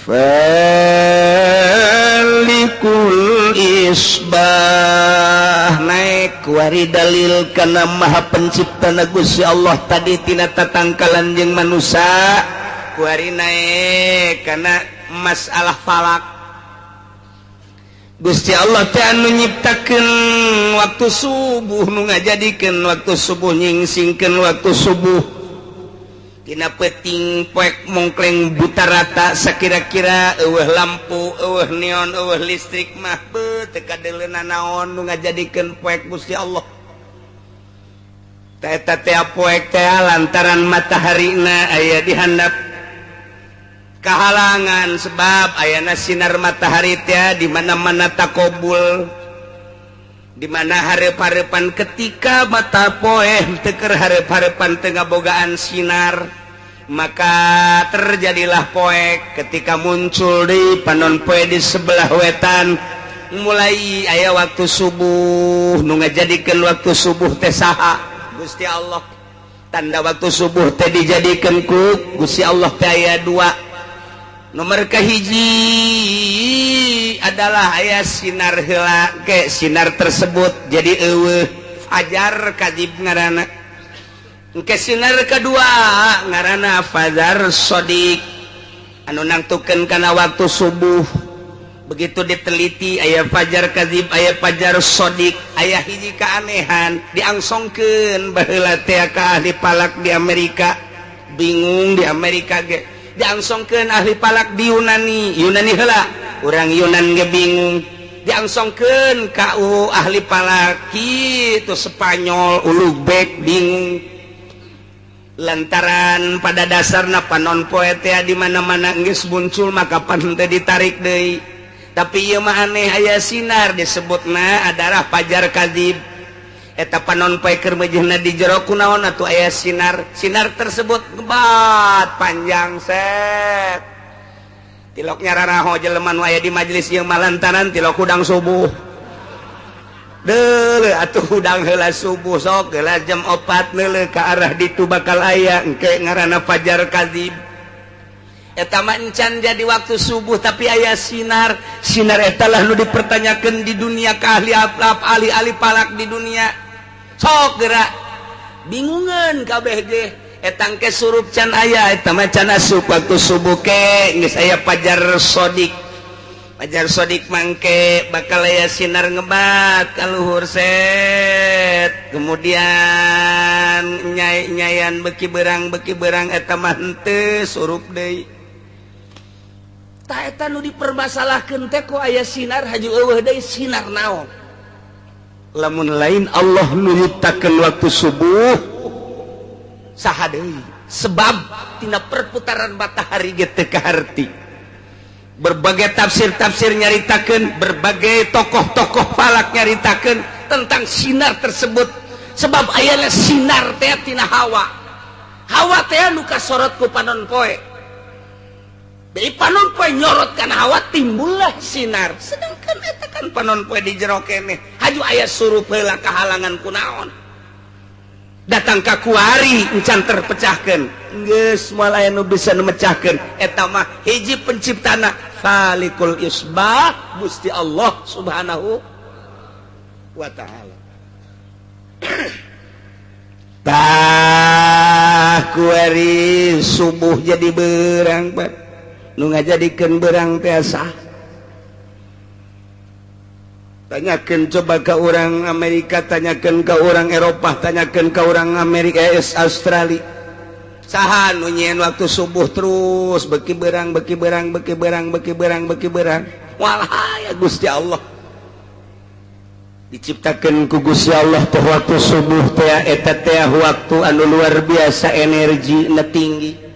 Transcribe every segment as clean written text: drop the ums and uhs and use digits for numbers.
falikul isbah naik wari dalil kana maha penciptana Gusti Allah tadi tina tatangkalan jeung manusia wari naik kana masalah falak Gusti Allah teh anu nyiptakeun waktu subuh nu ngajadikeun waktu subuh nyingsingkeun waktu subuh tina peuting poek mongkleng buta rata sakira-kira eueuh lampu eueuh neon eueuh listrik mah teu kadeuleuna naon nu ngajadikeun poek Gusti Allah teh eta teh poek teh lantaran mataharina aya di handap kahalangan sebab ayana sinar matahari teh di mana-mana takobul di mana hareup-hareupan ketika mata poe teu keur hareup-hareupan teu ngabogaan sinar maka terjadilah poek ketika muncul di panon poe di sebelah wetan mulai aya waktu subuh nu ngajadikeun waktu subuh teh saha Gusti Allah tanda waktu subuh teh dijadikeun ku Gusti Allah teh aya dua nomor kahiji adalah aya sinar heula ke sinar tersebut jadi eueuh fajar kadzib ngaranna engke sinar kedua ngaranna fajar shodiq anu nangtukeun kana waktu subuh begitu diteliti aya fajar kadzib aya fajar shodiq aya hiji keanehan diangsongkeun baheula teh ka ahli palak di Amerika bingung di Amerika ge diangsongkeun ahli palak di Yunani heula urang Yunan ge bingung diangsongkeun ka ahli palak kitu Spanyol Uluzbek bingung lantaran pada dasarna panon poe teh di mana-mana geus muncul maka pan teh ditarik deui tapi ieu mah aneh aya sinar disebutna adalah fajar kadzib eta panon poe keur meujeuhna di jero kunaon atuh aya sinar tersebut gebat panjang set tilok nyararaho jelema nu aya di majelis ieu malantaran tilok hudang subuh deuleu atuh hudang heula subuh sok geula jam 4 neuleuh ka arah ditu bakal aya engke ngaranna fajar kadzib eta mah encan jadi waktu subuh tapi aya sinar eta lah nu dipertanyakeun di dunia ka ahli palak di dunia sok geura bingungan kabeh ge eta engke surup can aya eta mah can asup waktu subuh ke geus aya fajar shodiq mangke bakal aya sinar ngebat ka luhur set kemudian nyayan beki berang eta mah henteu surup deui tah eta nu dipermasalahkeun teh ku aya sinar haju eueuh deui sinar naon lamun lain Allah nu nyiptakeun waktu subuh saha deui sebab tina perputaran matahari ge teu kaharti berbagai tafsir nyaritakeun berbagai tokoh-tokoh falak nyaritakeun tentang sinar tersebut sebab aya sinar teh tina hawa teh nu kasorot ku panon poe deui panon poe nyorot kana hawa timbullah sinar sedangkan eta kan panon poe di jero keneh haju aya surup heula kahalangan kunaon datang ka kuari encan terpecahkeun geus moal aya nu bisa nu mecahkeun eta mah hiji penciptana Khalikul Isbah Gusti Allah Subhanahu wa taala tah kuari subuh jadi beurang bat nu ngajadikeun beurang teh sah tanyakeun coba ka urang Amerika tanyakeun ka urang Eropah tanyakeun ka urang Amerika Australia saha nu nyieun waktu subuh terus beki berang walah ya Gusti Allah diciptakeun ku Gusti Allah teh waktu subuh teh eta teh waktu anu luar biasa energina tinggi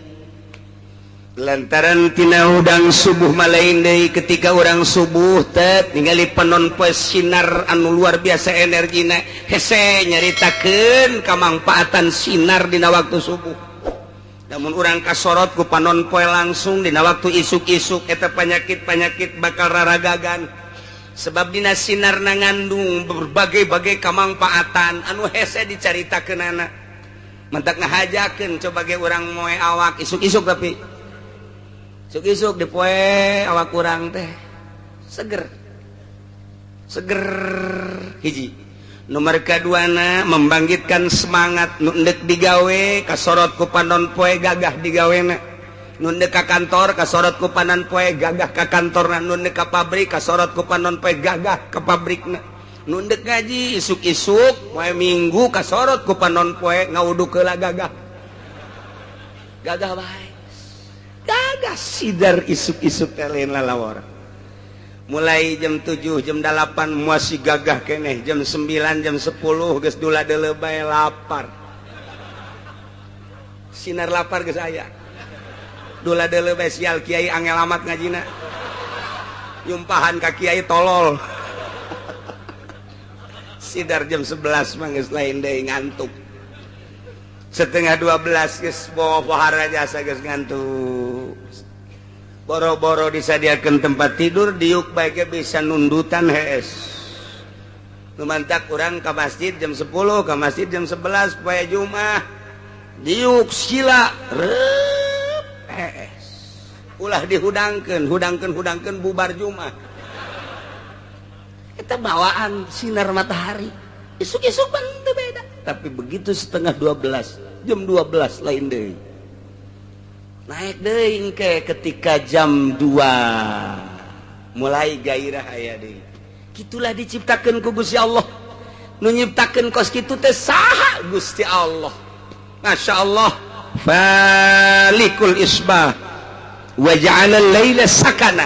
lantaran tina hudang subuh malain deui ketika orang subuh teh ningali panon poe sinar anu luar biasa energina hese nyaritakeun kamangpaatan sinar dina waktu subuh namun urang kasorot ku panon poe langsung dina waktu isuk-isuk eta panyakit-panyakit bakal raragagan sebab dina sinar ngandung berbagai-bagai kamangpaatan anu hese Isuk-isuk di poe awak kurang teh seger hiji. Nomor kaduana membangkitkan semangat nu endek digawe kasorot ku panon poe gagah digawena. Nu endek ka kantor kasorot ku panon poe gagah ka kantorna. Nu endek ka pabrik kasorot ku panon poe gagah ka pabrikna. Nu endek ngaji isuk-isuk poe minggu kasorot ku panon poe ngawuduk heula gagah bae. Gagah sidar isuk-isuk teh lain lalawar. Mulai jam 7 jam 8 masih gagah keneh, jam 9 jam 10 geus dula deuleu bae lapar. Sinar lapar geus aya. Dula deuleu bae sial kiai angel amat ngajina. Yumpahan ka kiai tolol. Sidar jam 11 mah geus lain deui ngantuk. Setengah 12 geus bawa pohara jasa geus ngantuk. Boro-boro disadiakeun tempat tidur diuk bae bisa nundutan hees. Lumantak urang ka masjid jam 10 ka masjid jam 11 poe Jumat. Diuk sila reup hees. Ulah dihudangkeun bubar Jumat. Eta bawaan sinar matahari. Isuk-isuk pan teu beda. Tapi begitu setengah 12, jam 12 lain deui. Naik deui engke ketika jam 2 mulai gairah aya deui. Kitulah diciptakeun ku Gusti Allah. Nu nyiptakeun kos kitu teh saha? Gusti Allah. Masyaallah. Falikul isbah wa ja'ala al-laila sakana.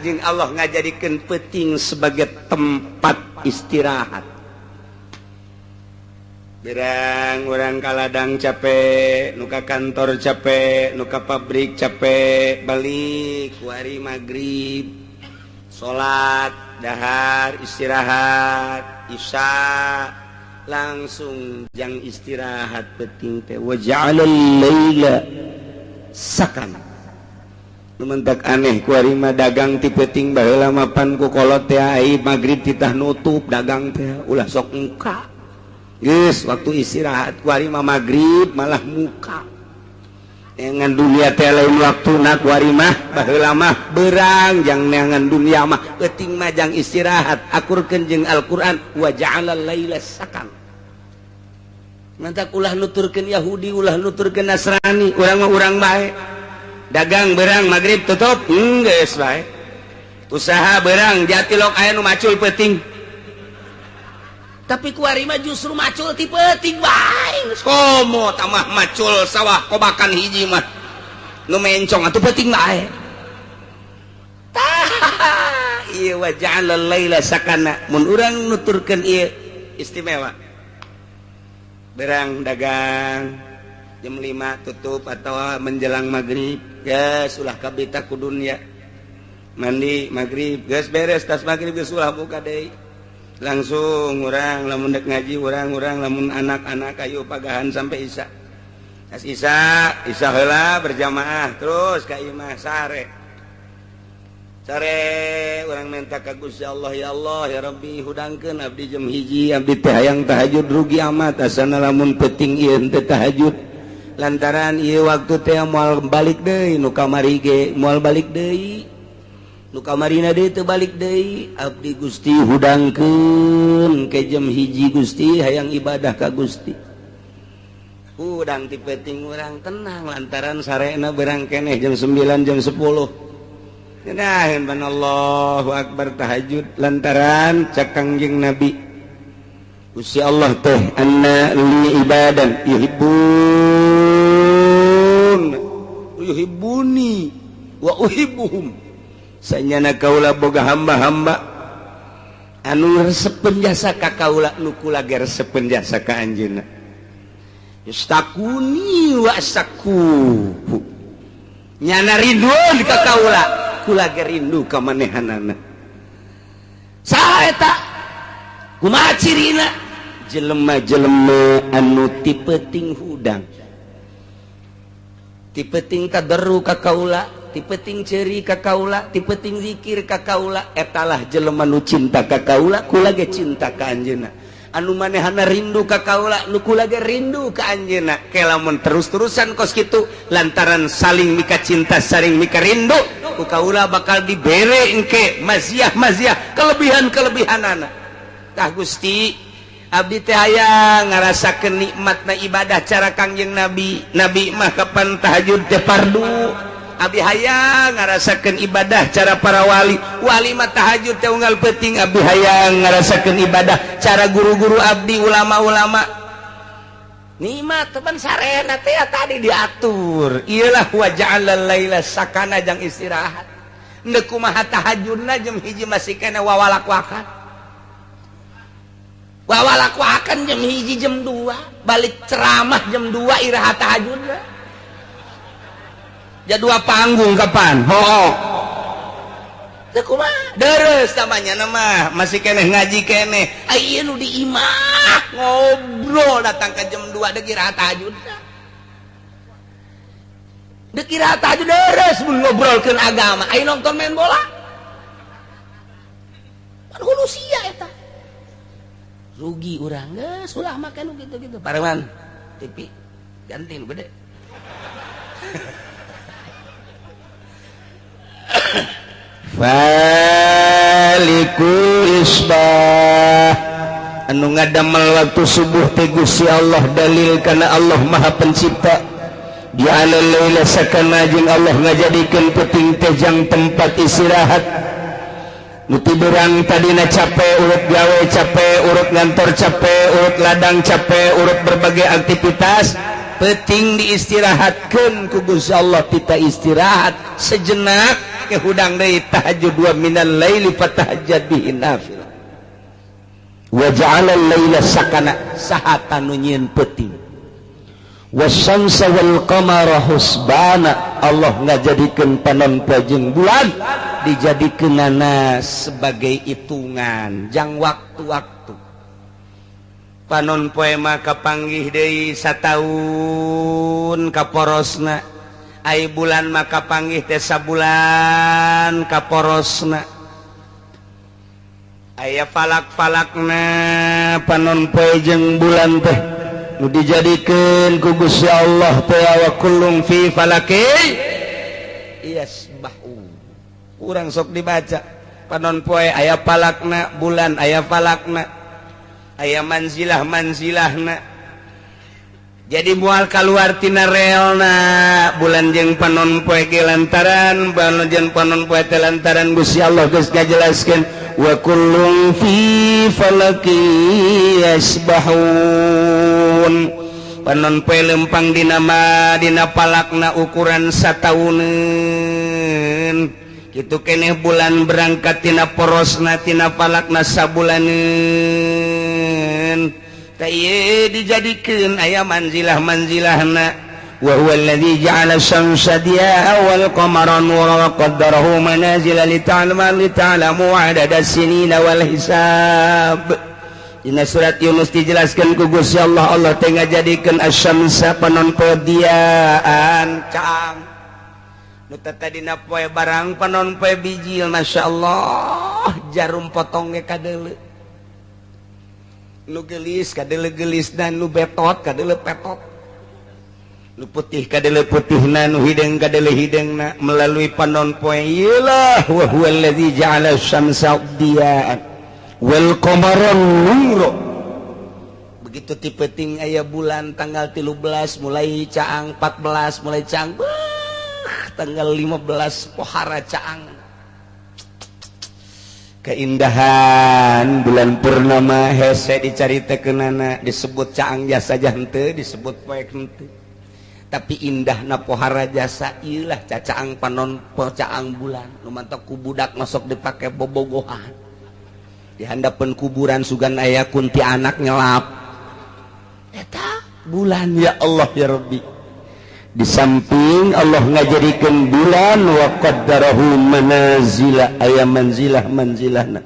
Jeung Allah ngajadikeun peuting sebagai tempat istirahat. Berang orang kaladang capek, nuka kantor capek, nuka pabrik capek, balik wari maghrib, sholat, dahar, istirahat, isya, langsung jang istirahat penting teh. Wa ja'alal laila sakan. Lumentak aneh kuari mah dagang ti penting baheula mapan ku kolot teh ai maghrib titah nutup dagang teh ulah sok muka. Geus waktu istirahat kuari mah maghrib malah muka. Neangan dunia teh lain waktuna kuari mah baheula mah beurang jang neangan dunia mah penting mah jang istirahat. Akurkeun jeung Al-Qur'an wa ja'alal laila sakan. Mantak ulah nuturkeun Yahudi, ulah nuturkeun Nasrani, urang mah urang bae. Dagang beurang maghrib tutup, geus bae. Usaha beurang jatilok aya nu macul penting. Tapi kuari mah justru macul ti peuting bae. Komo tamah macul sawah kobakan hiji mah. Nu mencong atuh peuting bae. Tah, ieu wa ja'alal laila sakana. Mun urang nuturkeun ieu istimewa. Berang dagang jam 5 tutup atau menjelang maghrib. Geus ulah kabita ku dunya. Mandi maghrib, geus beres tas maghrib geus ulah buka deui. Langsung orang lamun dek ngaji orang lamun anak-anak ayo pagahan sampai isya. As isya heula berjamaah terus ka imah sare orang minta ka Gusti Allah ya Rabbi hudangkeun abdi jam hiji abdi teh hayang tahajud rugi amat asana lamun peuting ieu teh tahajud lantaran ieu waktu teh moal balik deui nu kamari ge moal balik deui. Nu kamarina deui teu balik deui abdi Gusti hudangkeun ke jam hiji Gusti hayang ibadah ka Gusti. Hudang ti peuting urang tenang lantaran sarena beurang keneh jam 9 jam 10. Genaheun pan Allahu akbar tahajud lantaran cak Kangjeng Nabi Gusti Allah teh anna li ibadan yuhibbuni wa uhibbuhum. Sanyana kaula boga hamba-hamba anu resepen jasa ka kaula nu kula ge resepen jasa ka anjeunna. Yustakuni wa astaku. Nyana rinduan ka kaula, kula ge rindu ka manehanana. Saha eta? Kumaha cirina? Jelema-jelema anu ti peuting hudang. Ti peuting tadarru ka kaula, ti peuting ceuri ka kaula, ti peuting zikir ka kaula, etalah jelema nu cinta ka kaula, kula ge cinta ka anjeunna. anu manehana rindu ka kaula nu kula ge rindu ka anjeunna ke lamun terus-terusan kos kitu lantaran saling mika cinta saling mika rindu ku kaula bakal dibere engke maziah-maziah kelebihan-kelebihanana tah Gusti abdi teh hayang ngarasakeun nikmatna ibadah cara Kangjeng Nabi mah kapan tahajud teh fardu abdi hayang ngarasakeun ibadah cara para wali mah tahajud teh unggal penting abdi hayang ngarasakeun ibadah cara guru-guru abdi ulama-ulama nikmat teman sarena teh tadi diatur iyalah wa ja'alal laila sakana jang istirahat henteu kumaha tahajudna jam hiji masih kana wawalak-wakan jam hiji jam 2 balik ceramah jam 2 iraha tahajudna jadwal panggung kapan? Teu kumaha? Deres namanya nama masih keneh ngaji keneh. Ieu nu di imah ngobrol datang ke jam 2 deuk iraha tahajud. Deuk iraha tahajud deres mun ngobrolkeun agama. Aya nonton main bola. Kan hulu sia eta. Rugi urang geus ulah make nu kitu-kitu. Parewan TV ganti nu gede. Falikul isbah anu ngadamel waktu subuh teh Gusti Allah dalil kana Allah Maha Pencipta ja'alal laila sakana jeung Allah ngajadikeun peuting teh jang tempat istirahat nu tibeurang tadina capek urut gawe capek urut ngantor capek urut ladang capek urut berbagai aktivitas penting diistirahatkeun ku Gusti Allah kita istirahat sejenak ke hudang deui tahajud wa minal laili fatahajjad bihi nafil wa ja'alal laila sakana saha nu nyieun peuting wasyamsa wal qamara husbana Allah ngajadikeun panon poe jeung bulan dijadikeunana sebagai hitungan jang waktu-waktu panon poe mah kapanggih deui sataun kaporosna ai bulan mah kapanggih teh sabulan kaporosna aya falak-falakna panon poe jeung bulan teh nu dijadikeun ku Gusti Allah teh wa kullum fi falaki yasbahu urang sok dibaca panon poe aya falakna bulan aya falakna aya manzilah-manzilahna jadi mual kaluar tina reelna bulan jeung panon poe ge lantaran bulan jeung panon poe teh lantaran Gusti Allah geus ngajelaskeun wa kullun fi falaki yasbahun panon poe lempang dina palakna ukuran satauneun kitu keneh bulan berangkat tina porosna tina falakna sabulaneun tayeu dijadikeun aya manzilah-manzilahna wa huwa alladzi ja'ala asy-syamsa diya'a wal qamara nuran wa qaddarahu manazila lita'lamu 'adada as-sinina wal hisab. Dina surat Yunus dijelaskeun ku Gusti Allah teh ngajadikeun asy-syamsa panon poe diaan caang nu tadina poe barang panon poe bijil masyaallah jarum potong ge kadeuleu nu gelis kadeuleu gelis dan nu betot kadeuleu petot nu putih kadeuleu putihna nu hideung kadeuleu hideungna melalui panon poe ieulah wa huwal ladzi ja'ala asy-syamsa diya'an wal qamara nura begitu ti peuting aya bulan tanggal 13 mulai caang 14 mulai caang tanggal 15 pohara caang keindahan bulan purnama hese dicaritakeunana disebut caang jasa henteu disebut poe henteu tapi indahna pohara jasa ieulah cacaang panon caang bulan nu mantok ku budak masuk dipake bobogohan di handapeun kuburan sugan aya kunti anak nyelap eta bulan ya Allah ya Rabbi di samping Allah ngajadikeun bulan wa qaddarahu manazila aya manzilah-manzilahna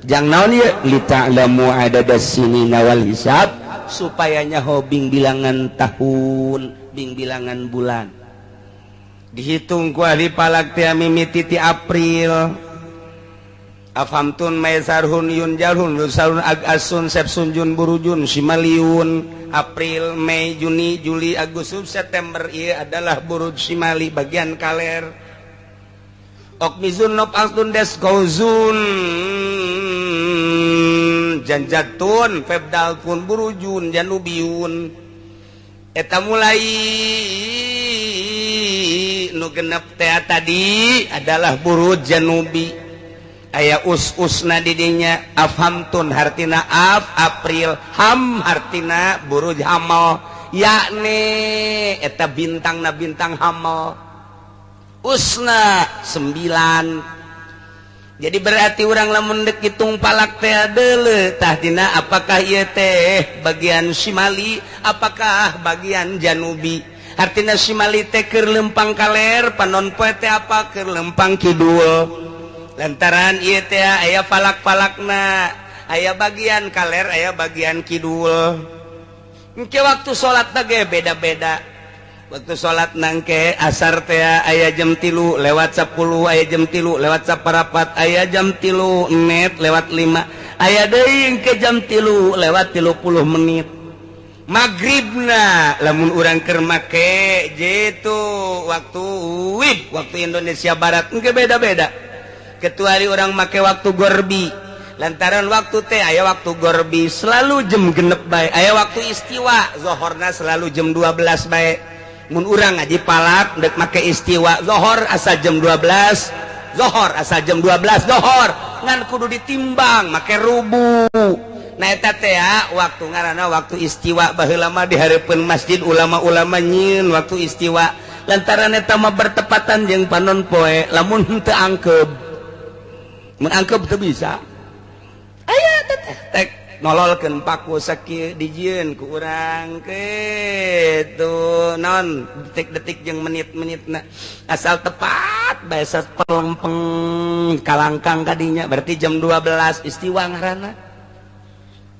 jang naon ieu lita'lamu adadas sinina wal hisab supaya nyaho bing bilangan tahun bing bilangan bulan dihitung ku ahli falak teh mimiti ti April afhamtun maisarhun yun jalhun rusalun asun sepsunjun burujun simaliun April Mei Juni Juli Agustus September ia adalah buruj simali bagian kaler okmizun nop astun des kauzun janjatun febdal pun burujun janubiyun eta mulai nu genep teh tadi adalah buruj janubi aya us-usna didinya afhamtun hartina April ham hartina buruj hamal yakni eta bintangna bintang hamal usna 9 jadi berarti orang lamun dek hitung palak teh deuleu tah dina apakah ieu teh bagian simali apakah bagian janubi artina simali teh keur lempang kaler panon poe teh apa keur lempang kidul lantaran ieu teh aya falak-falakna aya bagian kaler aya bagian kidul engke waktu salat ge beda-beda waktu salat nangke asar teh aya jam 3 lewat 10 aya jam 3 lewat 14 aya jam 3 net lewat 5 aya deui engke jam 3 lewat 30 menit magribna lamun urang keur make jitu waktu Indonesia Barat engke beda-beda kecuali orang make waktu gorbi lantaran waktu teh aya waktu gorbi selalu jam genep bae aya waktu istiwa zohorna selalu jam 12 bae mun urang ngaji palak dek make istiwa zohor asa jam 12 zohor asa jam 12 zohor ngan kudu ditimbang make rubu nah eta teh waktu ngaranna waktu istiwa baheula mah di hareupeun masjid ulama-ulama nyieun waktu istiwa lantaran eta mah bertepatan jeung panon poe lamun teu angkeup mengangkep teu bisa aya tek nololkeun paku sakieu dijieun ku urang kitu non detik-detik jeung menit-menitna asal tepat bae pelempeng kalangkang kadinya berarti jam 12 istiwa ngaranna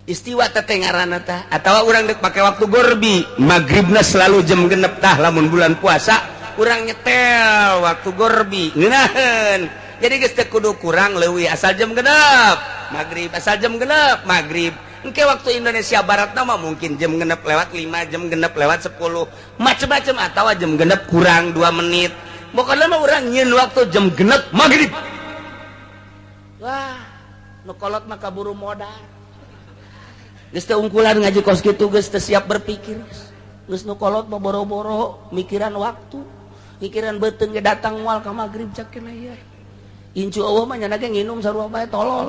istiwa teh ngaranna tah atawa urang dek pake waktu gorbi magribna selalu jam genep tah lamun bulan puasa urang nyetel waktu gorbi ngeunaheun jadi geus teu kudu kurang leuwih asal jam genep magrib asal jam genep magrib engke waktu Indonesia Barat mah mungkin jam genep lewat 5 jam genep lewat 10 macem-macem atawa jam genep kurang 2 menit pokokna mah urang nyieun waktu jam genep magrib wah nu kolot mah kaburu modal geus teu ungkulan ngaji kos kitu geus teu siap berpikir geus nu kolot mah boro-boro mikiran waktu mikiran beuteung ge datang moal ka magrib cak kena ieu incu Allah mah nyana ge nginum sarua bae tolol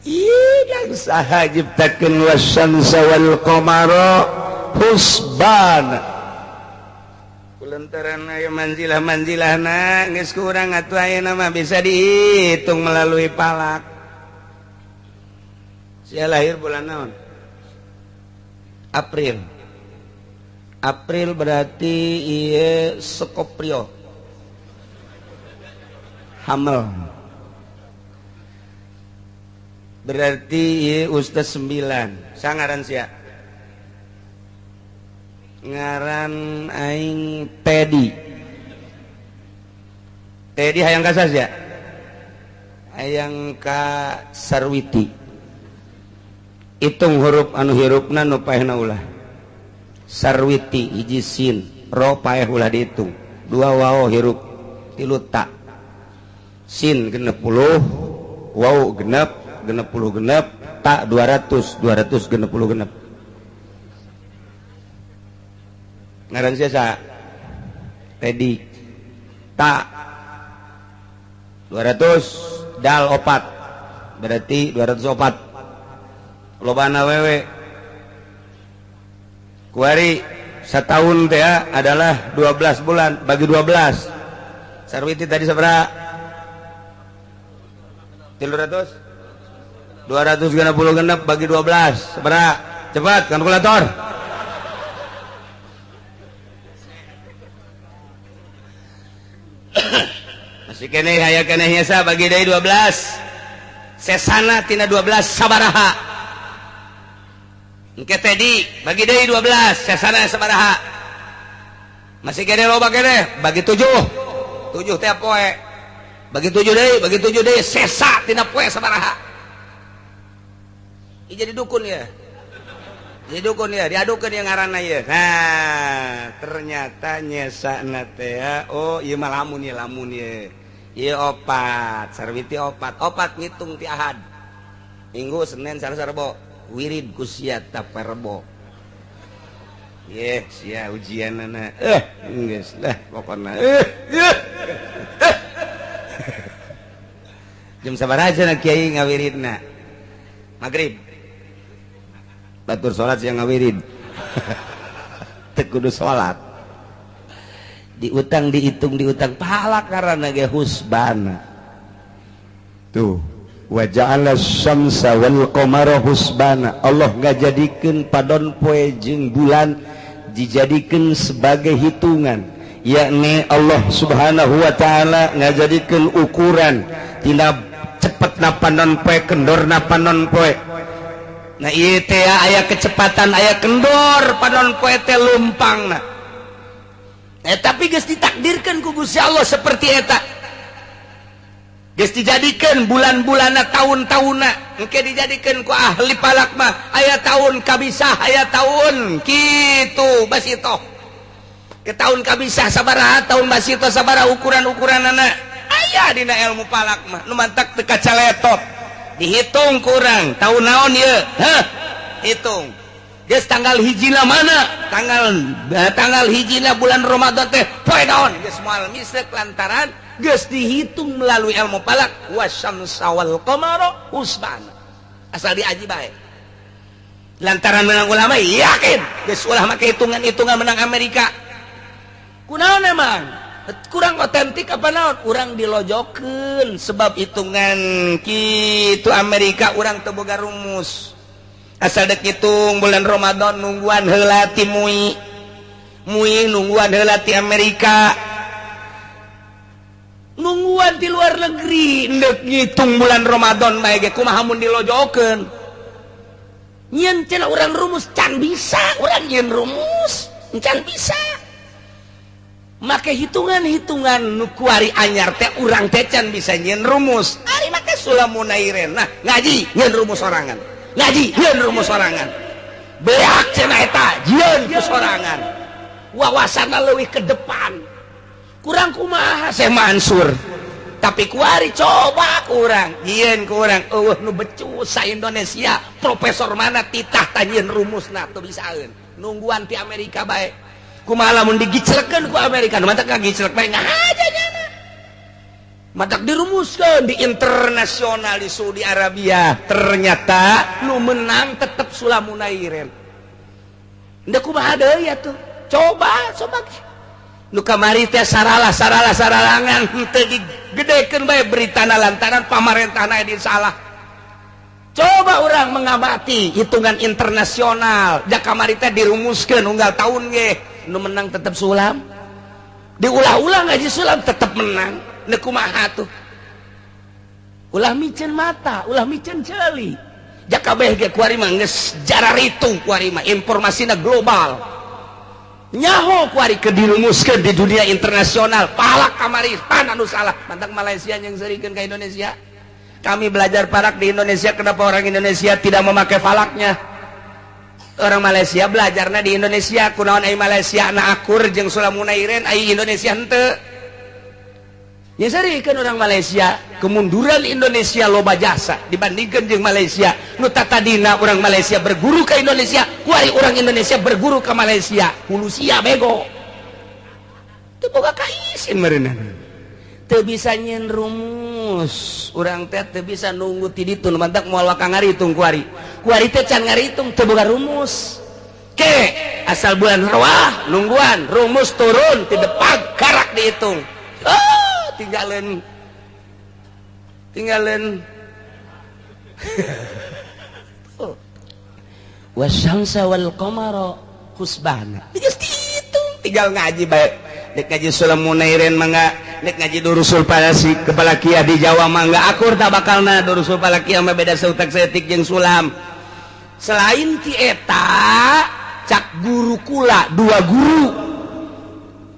ih saha jiptakeun wasyamsa wal qamara husban kulantaran aya manzilah-manzilahna geus kurang atuh ayeuna mah bisa dihitung melalui palak sia lahir bulan naon April berarti ieu Skoprio hamil berarti ieu Ustaz 9 sangaran sia ngaran aing Tedi hayang ka sia hayang ka Sarwiti hitung huruf anu hirupna nu paehna ulah Sarwiti hiji sin ro paeh ulah dihitung 2 wao hirup 3 ta sin genep 10 wau genep 10 genep tak 200 genep 10 genep ngaran sia Tedi tak 200 dal opat berarti 204 lobana wewe kuari setahun teh adalah 12 bulan bagi 12 Sarwiti tadi sabaraha 300 260 genep bagi 12 sabaraha cepat kalkulator masih keneh aya keneh nyesa bagi deui 12 sesana tina 12 sabaraha engke Tedi bagi deui 12 sesana sabaraha masih keneh loba keneh bagi 7 teh poe bagi 7 deui sesa tina poe sabaraha jadi dukun ya diadukeun yang ngaranna ieu nah ternyata nyesana teh oh ieu mah lamun ieu opat sarwiti opat ngitung ti Ahad Minggu Senin Salasa Rebo wirid ku sia tapa Rebo sia ujianana geus lah pokona jam sabaraha Kiai ngawiridna magrib batur salat siang ngawirid teu kudu salat diutang pahala karena ge husbana tuh wa ja'ala syamsa wal qamara husbana Allah ngajadikeun padon poe jeung bulan dijadikeun sebagai hitungan yakni Allah Subhanahu wa taala ngajadikeun ukuran tina cepetna panon poe kendorna panon poe nah ieu teh aya kecepatan aya kendor panon poe teh lumpangna tapi geus ditakdirkeun ku Gusti Allah seperti eta geus dijadikeun bulan-bulanna tahun-tahunna engke dijadikeun ku ahli falak mah aya tahun kabisah aya tahun kitu basito ke tahun kabisah sabaraha tahun basito sabaraha ukuran-ukuranana aya dina ilmu falak mah nu mantak teu kacaletot dihitung kurang tahun naon ieu hitung geus tanggal hijina mana tanggal hijina bulan Ramadan teh poe naon geus moal misek lantaran geus dihitung melalui ilmu falak wasyamsa wal qamara husbana asal diaji bae lantaran menang ulama yakin geus ulah make hitungan menang Amerika kunaon emang kurang otentik apa naon urang dilojokeun sebab hitungan kitu Amerika urang teu boga rumus asal dek hitung bulan Ramadan nungguan heula ti mui nungguan heula ti Amerika nungguan di luar negeri ndek ngitung bulan Ramadan bae ge kumaha mun dilojokeun nyen cenah urang rumus can bisa urang nyen rumus can bisa make hitungan nu kuari anyar teh urang teh can bisa nyen rumus ari make sulamunairen nah ngaji nyen rumus sorangan beak cenah eta jieun ku sorangan wawasanna leuwih ke depan kurang kumaha Syekh Mansur tapi kuari coba kurang jieun ku urang eueuh nu becus sa Indonesia profesor mana titah tanjeun rumusna teu bisaeun nungguan ti Amerika bae kumaha lamun digicelekeun ku Amerika nu matak ngagiclek bae ngahaja nyana matak dirumuskeun di internasional di Saudi Arabia ternyata nu menang tetep sulamunairen nda kumaha deui atuh coba nu kamari teh saralangan teu digedekeun bae beritana lantaran pamarentahna di salah coba orang mengamati hitungan internasional jak kamari teh dirumuskeun unggal tahun ge nu menang tetap sulam diulah-ulah ngaji sulam tetap menang ne kumaha tuh ulah micen mata ulah micen ceuli jak kabeh ge kuari mah geus jararitung kuari mah informasina global nyaho kuari ke dirumuskeun di dunia internasional palak kamari pan anu salah mantang Malaysia yang serikeun ka Indonesia kami belajar falak di Indonesia kenapa orang Indonesia tidak memakai falaknya orang Malaysia belajarnya di Indonesia kunaon ai Malaysia na akur jeung sulamunairen ai Indonesia henteu nya sarikeun orang Malaysia kemunduran Indonesia loba jasa dibandingkan jeung Malaysia nu tatadina orang Malaysia berguru ke Indonesia kuari orang Indonesia berguru ke Malaysia hulusia bego teu boga kaisin meureunna teu bisa nyen rumus urang teh teu bisa nunggu ti ditu nu mantak moal wakang ngaritung kuari teh can ngaritung teu boga rumus ke asal bulan Rawah nungguan rumus turun ti depan karak dihitung tinggalin wasyamsa wal qamara husbana geus dihitung tinggal ngaji bae dek ngaji sulamunairen mangga dek ngaji durusul palaki kepala kiah di Jawa mangga akur tak bakalna durusul palaki mah beda seutak setik jeung sulam selain ti eta cak guru kula dua guru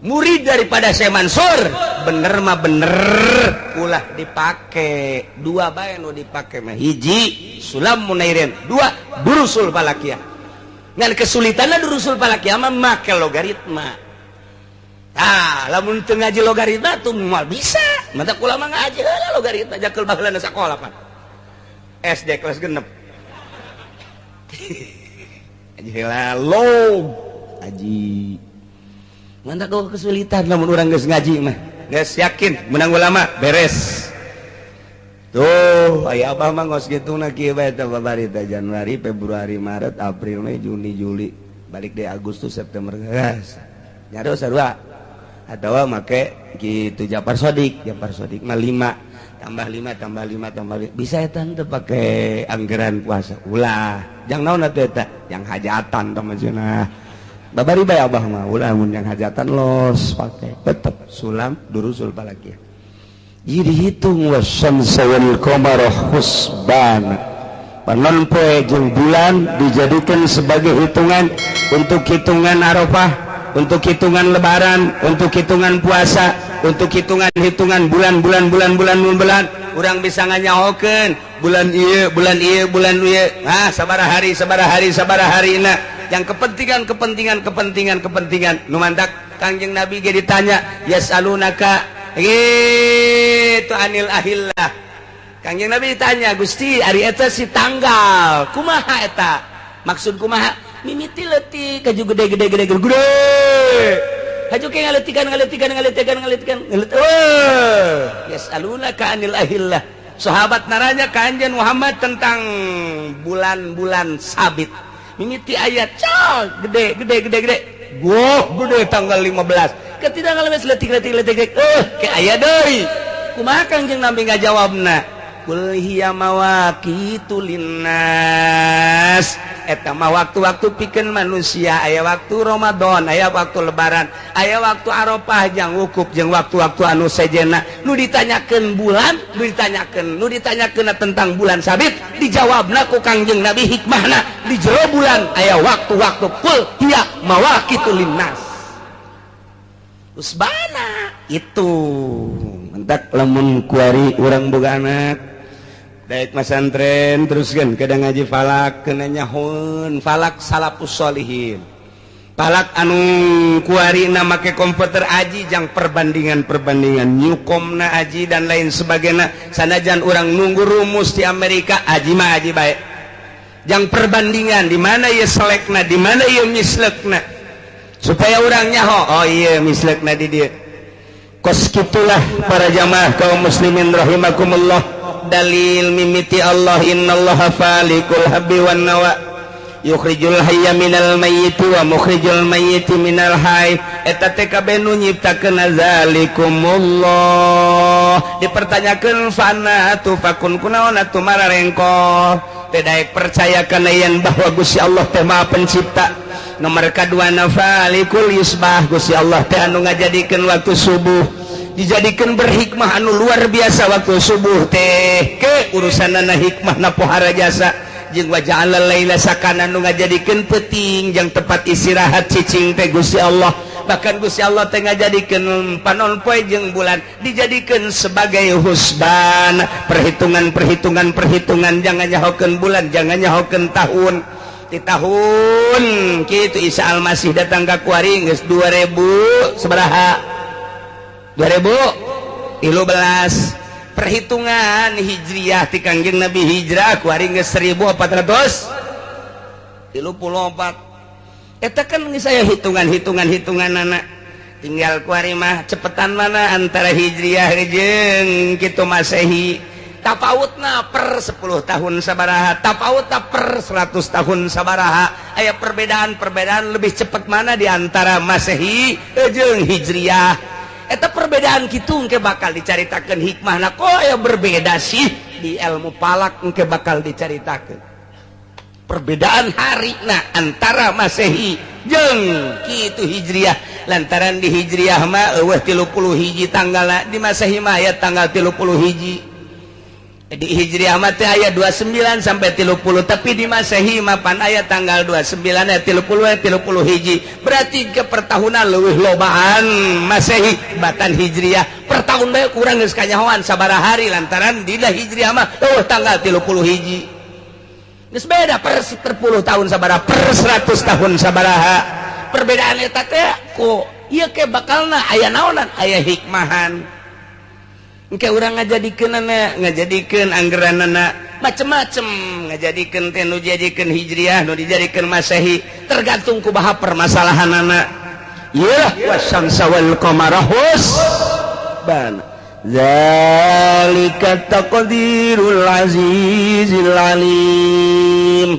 murid daripada Syekh Mansur bener mah bener ulah dipakai dua bae nu dipake mah hiji sulam munairin dua durusul falakiyah ngan kesulitanna durusul falakiyah mah make logaritma lamun teu ngaji logaritma tuh moal bisa mata ulama ngaji heula logaritma jakeul baheulana sakola pan SD kelas 6 aji heula log aji mantap kau kesulitan lamun urang geus ngaji mah geus yakin menang ulama beres tuh aya abah mah ngos kituna kieu bae teh babarita Januari Februari Maret April Mei Juni Juli balik deh Agustus September gas nyaros sarua atawa make kitu Japar Sodik mah 5 tambah 5 bisa eta teu pake anggaran puasa ulah jang naon atuh eta yang hajatan teh maksudna babari bae abah mah ulah mun yang hajatan los pake tetep sulam durusul falakiyah jadi hitung wasyamsa wal qamara husbana panon poe jeung bulan dijadikan sebagai hitungan untuk hitungan Arafah untuk hitungan lebaran untuk hitungan puasa untuk hitungan bulan urang bisa nganyahokeun bulan ieu sabaraha harina yang kepentingan nu mantak Kangjeng Nabi ge ditanya yasalunaka gitu anil ahillah Kangjeng Nabi ditanya Gusti ari eta si tanggal kumaha eta maksud kumaha mimiti leutik kaju gede haju ke ngaletikan yasalunaka anil ahillah sahabat naranya Kanjeng Muhammad tentang bulan-bulan sabit mimiti ayat gede gede tanggal 15 ketika ngalemes letik ke ayat deui kumaha Kanjeng Nabi ngajawabna kul hiya mawaqitu linnas eta mah waktu-waktu pikeun manusia aya waktu Ramadan aya waktu lebaran aya waktu Arafah jang wukuf jeung waktu-waktu anu sejenna nu ditanyakeun bulan nu ditanyakeun tentang bulan sabit dijawabna ku Kangjeng Nabi hikmahna di jero bulan aya waktu-waktu kul hiya mawaqitu linnas usbana itu mentak lamun kuari urang boga anak daek masantren teruskan kadang ngaji falak kena nyahun falak salafus sholihin falak anu kuarina make komputer aji jang perbandingan nyukomna aji dan lain sebagainya sanajan orang nunggu rumus di Amerika aji mah aji baik jang perbandingan di mana ieu selekna di mana ieu mislekna supaya orang nyaho oh iya mislekna di dieu kos kitulah para jamaah kaum muslimin rahimakumullah dalil mimiti Allah innallaha falikul habbi wan nawa yukhrijul hayya minal mayyiti wa mukhrijul mayyiti minal hayy eta teh kabeh nu nyiptakeun zalikumullah dipertanyakeun fana tu fakun kunaon atuh mararengko teh daek percaya kana yen bahwa Gusti Allah teh Maha Pencipta nomor kadua falikul yusbah Gusti Allah teh anu ngajadikeun waktu subuh dijadikan berhikmah anu luar biasa waktu subuh teh ke urusanana hikmahna pohara jasa jeung wa ja'alal laila sakana anu ngajadikeun peuting jeung tempat istirahat cicing teh Gusti Allah bahkan Gusti Allah teh ngajadikeun panon poe jeung bulan dijadikeun sebagai husban perhitungan jangan nyahokeun bulan jangan nyahokeun tahun di tahun kitu Isa Al-Masih datang ka kuari geus 2000 sabaraha 2015 perhitungan hijriyah ti Kangjeng Nabi hijrah kuari geus 1434 eta kan geus aya hitungan-hitunganana tinggal kuari mah cepetan mana antara hijriyah jeung kitu Masehi tapautna per 10 tahun sabaraha tapautna per 100 tahun sabaraha aya perbedaan lebih cepat mana di antara Masehi jeung hijriyah eta perbedaan kitu engke bakal dicaritakeun hikmahna kok ya berbeda sih di ilmu falak engke bakal dicaritakeun perbedaan harina antara Masehi jeung kitu hijriyah lantaran di hijriyah mah eueuh 30 hiji tanggalna di Masehi mah aya tanggal 30 hiji di Hijriah mah teh aya 29 sampai 30 tapi di Masehi mapan aya tanggal 29 aya 30 hiji berarti ke pertahunan leuwih lobaan Masehi batan Hijriah per tahun bae kurang geus kanyahoan sabaraha hari lantaran dina Hijriah mah tanggal 30 hiji geus beda per 10 tahun sabaraha per 100 tahun sabaraha perbedaan eta teh ku ieu ke bakalna aya naonan aya hikmahan engke urang ngajadikeun anggeranana macem-macem ngajadikeun teh nu dijadikeun Hijriah nu dijadikeun Masehi tergantung kumaha permasalahanana ieu wasyamsa wal qamara husban zalika taqdirul azizil alim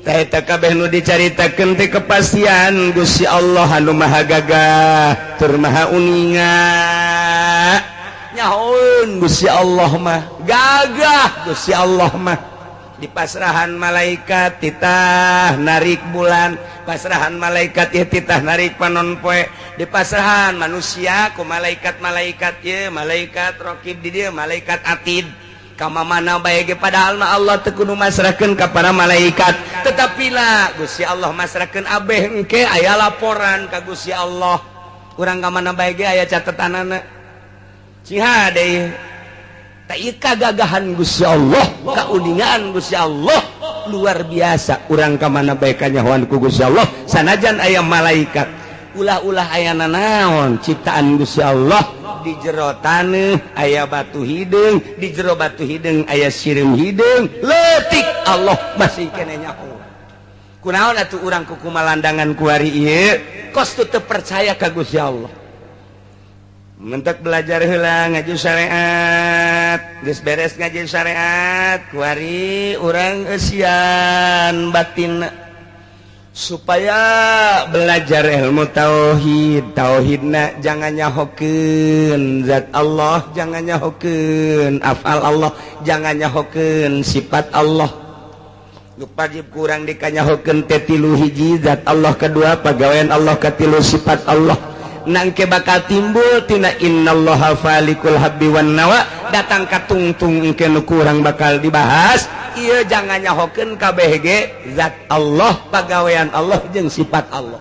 eta kabeh nu dicaritakeun teh kepastian Gusti Allah anu maha gagah tur maha uninga nyahoun Gusti Allah mah gagah Gusti Allah mah di pasrahan malaikat titah narik bulan pasrahan malaikat ieu titah narik panon poe di pasrahan manusia ku malaikat-malaikat ieu malaikat raqib di dieu malaikat atid kamana bae ge padahal mah Allah teu kudu masrahkeun ka para malaikat tetapi lah Gusti Allah masrahkeun abeh engke aya laporan ka Gusti Allah urang ka mana bae ge aya catetanana ciha deh tak kagagahan Gusti Allah kauningan Gusti Allah luar biasa urang ka mana bae kanyahoan ku Gusti Allah sanajan aya malaikat ulah-ulah aya nanaon ciptaan Gusti Allah di jero taneuh aya batu hideung di jero batu hideung aya sireum hideung leutik Allah masih keneh nyaho kunaon atuh urang kuku malandangan ku ari ieu kos teu percaya ka Gusti Allah mentek belajar heula ngaji syariat geus beres ngaji syariat kuari urang eusian batin supaya belajar ilmu tauhid tauhidna jangan nyahokeun zat Allah jangan nyahokeun afal Allah jangan nyahokeun sifat Allah nu wajib kurang dikanyahokeun teh tilu hiji zat Allah kedua pagawean Allah katilu sifat Allah nangke bakal timbul tina innallaha falikul habbi wan nawa datang ka tungtung engke nu kurang bakal dibahas ieu jangan nyahokeun kabeh ge zat Allah pagawean Allah jeung sifat Allah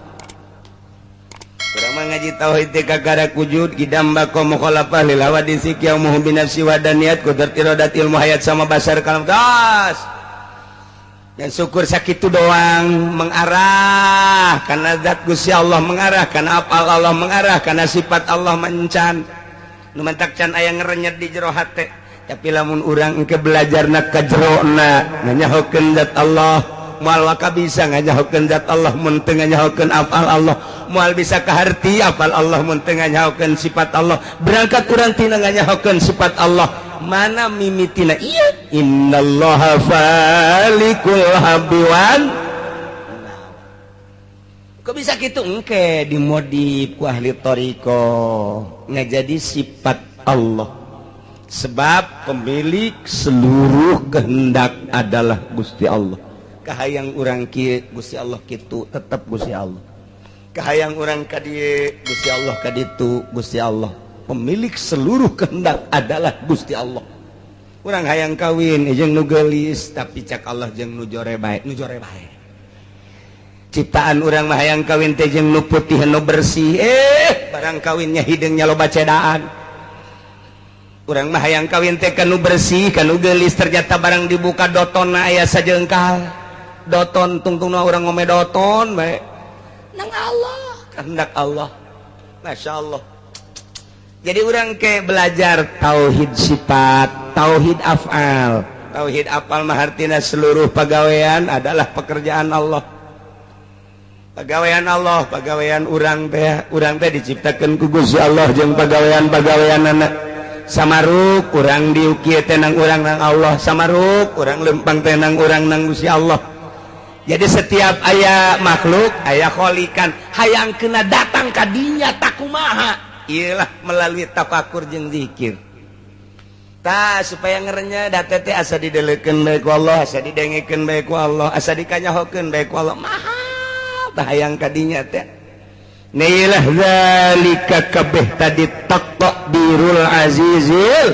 urang mah ngaji tauhid teh kagara wujud qidam baqa mukhalafah lil hawadisi qiyamul binafsi wa daniyat qudratil muhayyat sama basar kalam das dan syukur sakitu doang mengarah karena zat Gusti Allah mengarah karena apal Allah mengarah karena sifat Allah mencan nu mantak can aya ngerenyet di jero hate tapi lamun urang engke belajarna ka jerona nganyahokeun zat Allah moal waka bisa nganyahokeun zat Allah mun teu nganyahokeun apal Allah moal bisa ka harti apal Allah mun teu nganyahokeun sifat Allah berangkat urang tina nganyahokeun sifat Allah mana mimitina iya innallaha falikul habbi wan kok bisa gitu engke dimodif ku ahli thariqo ngajadi sifat Allah sebab pemilik seluruh kehendak adalah Gusti Allah kahayang urang kieu Gusti Allah kitu tetep Gusti Allah kahayang urang ka dieu Gusti Allah ka ditu Gusti Allah pemilik seluruh kehendak adalah Gusti Allah urang hayang kawin jeung nu geulis tapi cak Allah jeung nu jore bae ciptaan urang mah hayang kawin teh jeung nu putih nu bersih barang kawinnya hideungnya loba cedaan urang mah hayang kawin teh ka nu bersih ka nu geulis ternyata barang dibuka dotonna aya sajeungkal doton tungtungna urang ngome doton bae nang Allah kehendak Allah masyaallah. Jadi orang ke belajar tauhid sifat, tauhid afal. Tauhid afal mah artina seluruh pagawean adalah pekerjaan Allah. Pagawean Allah, pagawean urang teh diciptakeun ku Gusti Allah jeung pagawean-pagaweanana. Samaruk urang diukieu teh nang urang nang Allah, samaruk urang lempang teh nang urang nang Gusti Allah. Jadi setiap aya makhluk, aya kholikan, hayang kena datang ka dinya tak kumaha. Iyalah melalui tafakur jeung zikir. Tah supaya ngerenya date teh asa didelekeun bae ku Allah, asa didengekeun bae ku Allah, asa dikanyahokeun bae ku Allah. Mahal tah hayang ka dinya teh. Nailah zalika kabeh tadi taqdirul azizil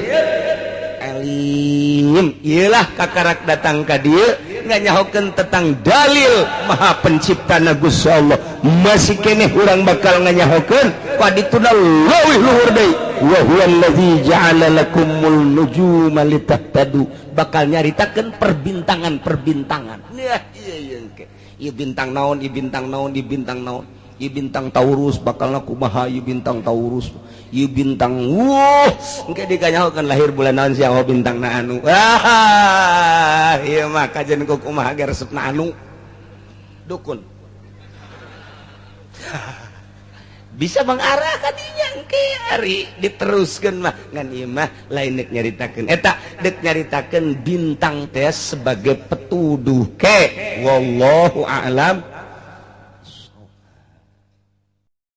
alim iyalah kakarak datang ka dieu nganyahokeun tentang dalil maha pencipta Gusti Allah masih keneh urang bakal nganyahokeun ka dituna leuwih luhur deui wa huwallazi ja'ala lakumul nujuma litahtadu bakal nyaritakeun perbintangan nah ieu engke ieu bintang naon ieu bintang naon ieu bintang naon ieu bintang Taurus bakalna kumaha ieu bintang Taurus ieu bintang engke dikanyahokeun lahir bulan naon sia bintang na anu ieu mah kajen ku kumaha ge resepna anu dukun bisa mengarah ka dinya engke ari diteruskeun mah ngan ieu mah lain deuk nyaritakeun eta deuk nyaritakeun bintang teh sebagai petuduh ke wallahu a'lam